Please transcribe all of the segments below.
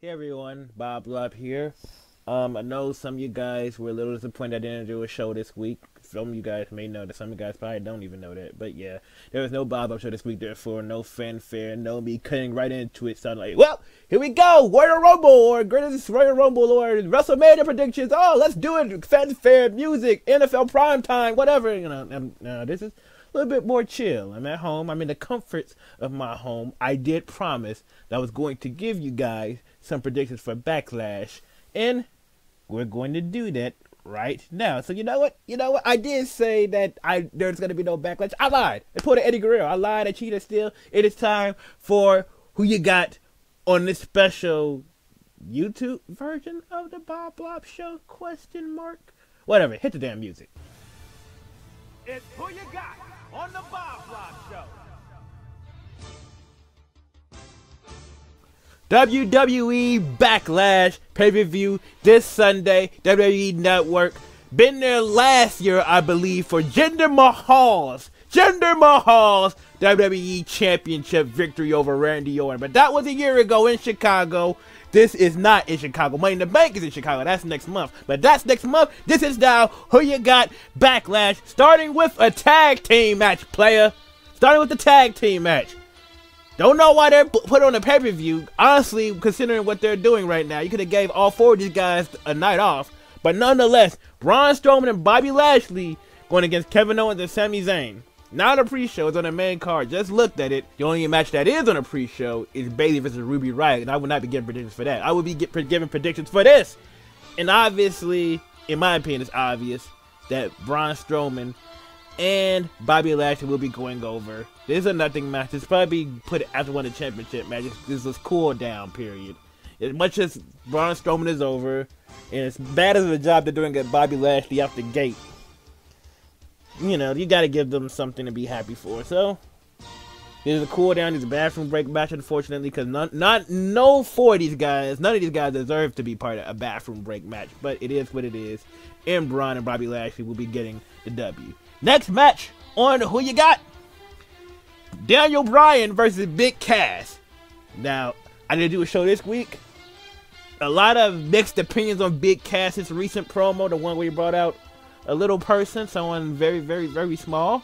Hey everyone, Bob Lop here. I know some of you guys were a little disappointed I didn't do a show this week. Some of you guys may know that, some of you guys probably don't even know that. But yeah, there was no Bob Lop show this week, therefore no fanfare, no me cutting right into it. So I'm like, well, here we go, Royal Rumble, or greatest Royal Rumble, or WrestleMania predictions. Oh, let's do it, fanfare, music, NFL primetime, whatever. No, this is a little bit more chill. I'm at home. I'm in the comforts of my home. I did promise that I was going to give you guys some predictions for Backlash, and we're going to do that right now. So you know what? I did say that there's going to be no Backlash. I lied. I pulled an Eddie Guerrero. I lied. I cheated still. It is time for Who You Got on this special YouTube version of the Bob Lop Show? Question mark. Whatever. Hit the damn music. It's Who You Got on the Bob Lop Show. WWE Backlash Pay-Per-View this Sunday, WWE Network. Been there last year, I believe, for Jinder Mahal's WWE Championship victory over Randy Orton. But that was a year ago in Chicago. This is not in Chicago. Money in the Bank is in Chicago. That's next month. But that's next month. This is now Who You Got Backlash. Starting with a tag team match, player. Starting with the tag team match. Don't know why they're put on a pay-per-view. Honestly, considering what they're doing right now, you could have gave all four of these guys a night off. But nonetheless, Braun Strowman and Bobby Lashley going against Kevin Owens and Sami Zayn. Not a pre-show, it's on the main card. Just looked at it. The only match that is on a pre-show is Bayley versus Ruby Riott, and I would not be giving predictions for that. I would be giving predictions for this. And obviously, in my opinion, it's obvious that Braun Strowman and Bobby Lashley will be going over. This is a nothing match. It's probably put after one of the championship matches. This is a cool down period. As much as Braun Strowman is over, and as bad as the job they're doing at Bobby Lashley out the gate, you know, you got to give them something to be happy for. So, there's a cool down. There's a bathroom break match, unfortunately, because none of these guys deserve to be part of a bathroom break match. But it is what it is. And Braun and Bobby Lashley will be getting the W. Next match on Who You Got? Daniel Bryan versus Big Cass. Now, I didn't do a show this week. A lot of mixed opinions on Big Cass's recent promo, the one where he brought out a little person, someone very, very, very small.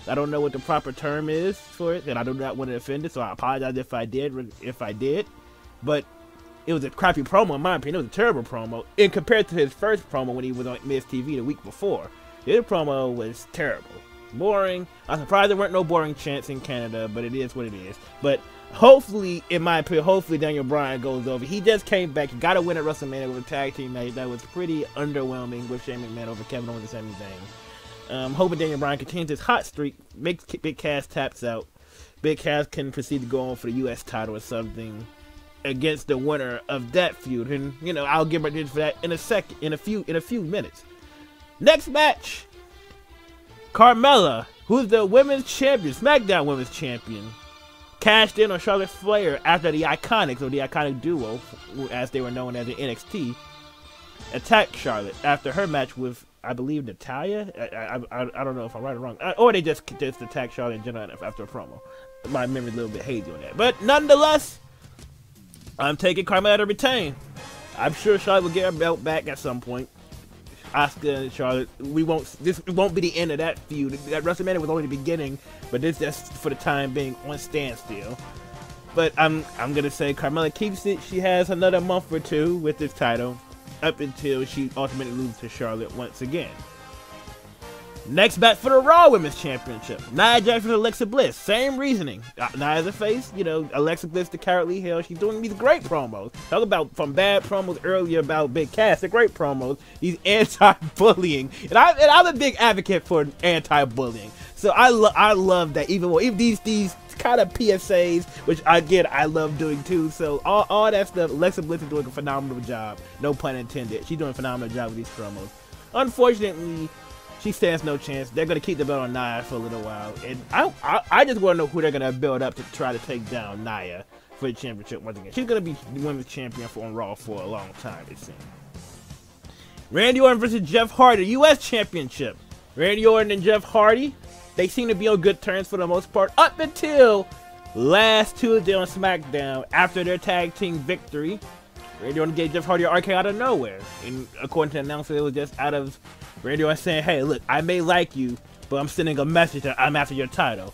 I don't know what the proper term is for it, and I do not want to offend it, so I apologize if I did. But it was a crappy promo, in my opinion. It was a terrible promo, in compared to his first promo when he was on Miz TV the week before. His promo was terrible. Boring. I'm surprised there weren't no boring chants in Canada, but it is what it is. But hopefully, in my opinion, hopefully Daniel Bryan goes over. He just came back. He got to win at WrestleMania with a tag team match that was pretty underwhelming with Shane McMahon over Kevin Owens and Sami Zayn. Hoping Daniel Bryan continues his hot streak, makes Big Cass taps out. Big Cass can proceed to go on for the U.S. title or something against the winner of that feud. And, you know, I'll give my for that in a second, in a few minutes. Next match, Carmella, who's the women's champion, SmackDown women's champion, cashed in on Charlotte Flair after the Iconics, or the Iconic Duo, as they were known as in NXT, attacked Charlotte after her match with, I believe, Natalya. I don't know if I'm right or wrong, or they just attacked Charlotte in general after a promo. My memory's a little bit hazy on that, but nonetheless, I'm taking Carmella to retain. I'm sure Charlotte will get her belt back at some point. Asuka and Charlotte, this won't be the end of that feud. That WrestleMania was only the beginning, but this just for the time being on standstill. But I'm gonna say Carmella keeps it. She has another month or two with this title, up until she ultimately loses to Charlotte once again. Next match for the Raw Women's Championship, Nia Jax versus Alexa Bliss. Same reasoning. Nia's a face, you know. Alexa Bliss to Cowardly Hell. She's doing these great promos. Talk about from bad promos earlier about Big Cass to great promos. These anti-bullying, and I'm a big advocate for anti-bullying. So I love that even more. Even these kind of PSAs, which I love doing too. So all that stuff, Alexa Bliss is doing a phenomenal job. No pun intended. She's doing a phenomenal job with these promos. Unfortunately, she stands no chance. They're going to keep the belt on Nia for a little while. And I just want to know who they're going to build up to try to take down Nia for the championship once again. She's going to be the women's champion on Raw for a long time, it seems. Randy Orton versus Jeff Hardy, U.S. Championship. Randy Orton and Jeff Hardy, they seem to be on good terms for the most part, up until last Tuesday on SmackDown after their tag team victory. Randy Orton gave Jeff Hardy an RKO out of nowhere. And according to the announcer, it was just out of Randy Orton saying, hey, look, I may like you, but I'm sending a message that I'm after your title.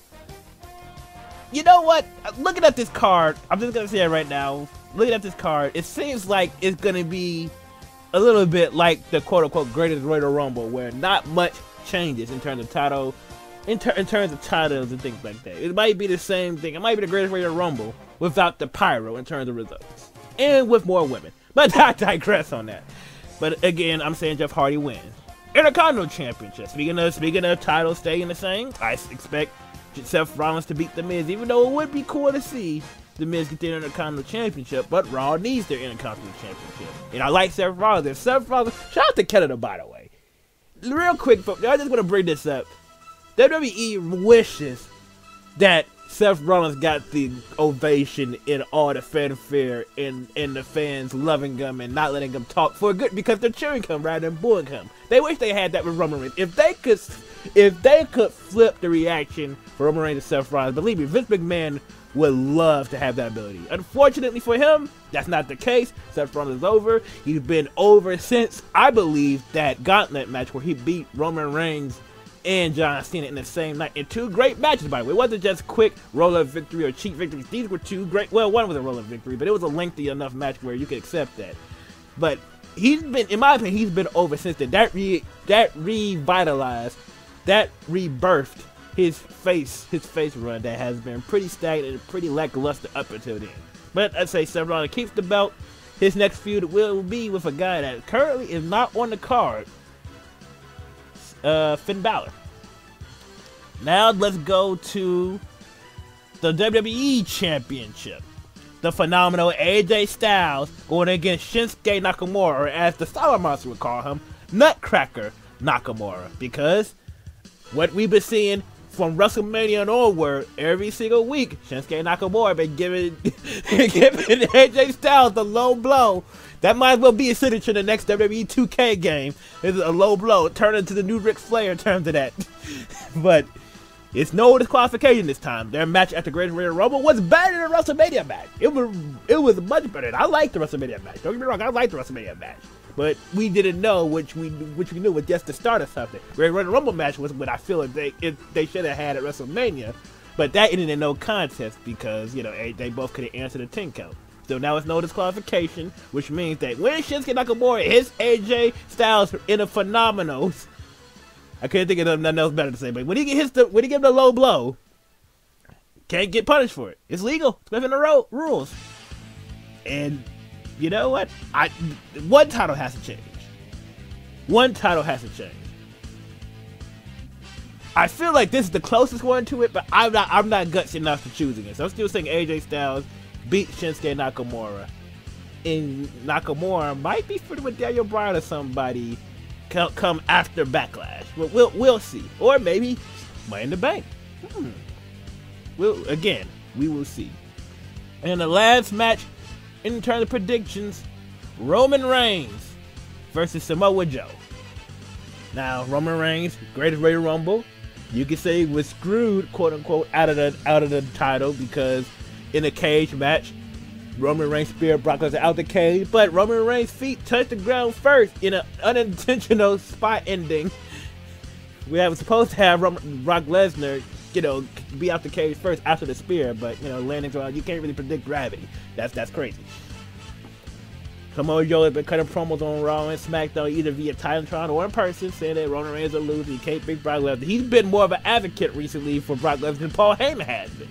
You know what? Looking at this card, I'm just going to say it right now. Looking at this card, it seems like it's going to be a little bit like the quote-unquote greatest Royal Rumble, where not much changes in terms of title, in terms of titles and things like that. It might be the same thing. It might be the greatest Royal Rumble without the pyro in terms of results, and with more women. But I digress on that. But again, I'm saying Jeff Hardy wins. Intercontinental Championship. Speaking of titles staying the same, I expect Seth Rollins to beat The Miz, even though it would be cool to see The Miz get their Intercontinental Championship, but Raw needs their Intercontinental Championship. And I like Seth Rollins. If Seth Rollins, shout out to Canada, by the way. Real quick, I just want to bring this up. WWE wishes that Seth Rollins got the ovation and all the fanfare and the fans loving him and not letting him talk for good because they're cheering him rather than booing him. They wish they had that with Roman Reigns. If they could flip the reaction for Roman Reigns to Seth Rollins, believe me, Vince McMahon would love to have that ability. Unfortunately for him, that's not the case. Seth Rollins is over. He's been over since, I believe, that Gauntlet match where he beat Roman Reigns and John Cena in the same night in two great matches, by the way. It wasn't just quick roll-up victory or cheap victories. These were two great, well, one was a roll-up victory, but it was a lengthy enough match where you could accept that. But he's been, in my opinion, he's been over since then. That revitalized, that rebirthed his face run that has been pretty stagnant and pretty lackluster up until then. But I'd say Seth Rollins keeps the belt. His next feud will be with a guy that currently is not on the card, Finn Balor. Now let's go to the WWE Championship. The phenomenal AJ Styles going against Shinsuke Nakamura, or as the Steller Monster would call him, Nutcracker Nakamura. Because what we've been seeing from WrestleMania and onward, every single week, Shinsuke Nakamura been giving AJ Styles the low blow. That might as well be a signature in the next WWE 2K game. It's a low blow. Turn into the new Ric Flair in terms of that. But it's no disqualification this time. Their match at the Greatest Royal Rumble was better than the WrestleMania match. It was much better. I liked the WrestleMania match. Don't get me wrong, I liked the WrestleMania match. But we didn't know, which we knew was just the start of something. Great Royal Rumble match was what I feel like they should have had at WrestleMania. But that ended in no contest because, you know, they both could have answered a 10 count. So now it's no disqualification, which means that when Shinsuke Nakamura hits AJ Styles in a phenomenals, I couldn't think of nothing else better to say, but when he gives him the low blow, can't get punished for it. It's legal. It's within the rules. And you know what? One title has to change. One title has to change. I feel like this is the closest one to it, but I'm not gutsy enough to choosing it. So I'm still saying AJ Styles beat Shinsuke Nakamura. And Nakamura might be fitting with Daniel Bryan or somebody come after Backlash. But we'll see. Or maybe Money in the Bank. We will see. And the last match in terms of predictions, Roman Reigns versus Samoa Joe. Now, Roman Reigns, greatest Royal Rumble, you could say was screwed, quote unquote, out of the title because in a cage match, Roman Reigns speared Brock Lesnar out the cage, but Roman Reigns' feet touched the ground first in an unintentional spot ending. We were supposed to have Brock Lesnar, you know, be out the cage first after the spear, but you know, landings around, you can't really predict gravity. That's crazy. Samoa Joe has been cutting promos on Raw and SmackDown either via Titantron or in person, saying that Roman Reigns will lose. He can't beat Brock Lesnar. He's been more of an advocate recently for Brock Lesnar than Paul Heyman has been.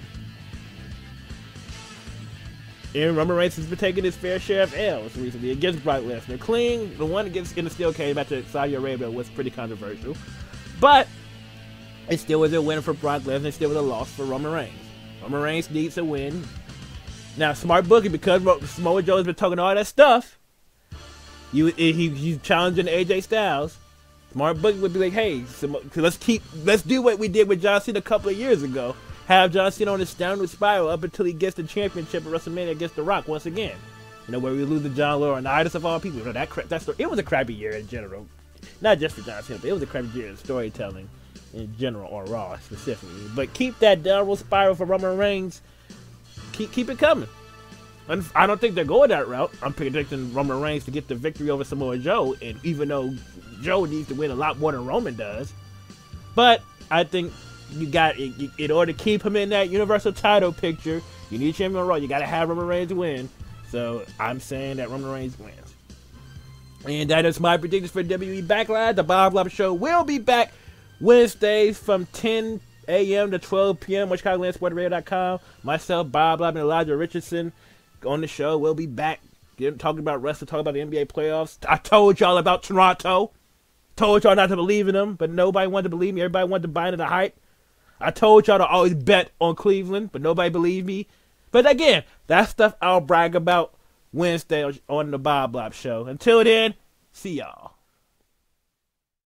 And Roman Reigns has been taking his fair share of L's recently against Brock Lesnar. Clean, the one against in the steel cage match at Saudi Arabia was pretty controversial, but it still was a win for Brock Lesnar. It still was a loss for Roman Reigns. Roman Reigns needs a win. Now, smart booking, because Samoa Joe has been talking all that stuff, he's challenging AJ Styles. Smart booking would be like, hey, let's do what we did with John Cena a couple of years ago. Have John Cena on his downward spiral up until he gets the championship at WrestleMania against The Rock once again. You know, where we lose to John Laurinaitis of all people. You know, it was a crappy year in general. Not just for John Cena, but it was a crappy year in storytelling in general, or Raw specifically. But keep that downward spiral for Roman Reigns. keep it coming. And I don't think they're going that route. I'm predicting Roman Reigns to get the victory over Samoa Joe, and even though Joe needs to win a lot more than Roman does, but I think you got in order to keep him in that Universal title picture, you need Champion Raw. You got to have Roman Reigns win. So I'm saying that Roman Reigns wins. And that is my predictions for WWE Backlash. The Bob Love Show will be back Wednesdays from 10 a.m. to 12 p.m. on ChicagolandSportsRadio.com. Myself, Bob Love, and Elijah Richardson on the show. We'll be back talking about wrestling, talking about the NBA playoffs. I told y'all about Toronto. Told y'all not to believe in them, but nobody wanted to believe me. Everybody wanted to buy into the hype. I told y'all to always bet on Cleveland, but nobody believed me. But again, that stuff I'll brag about Wednesday on the Bob Love Show. Until then, see y'all.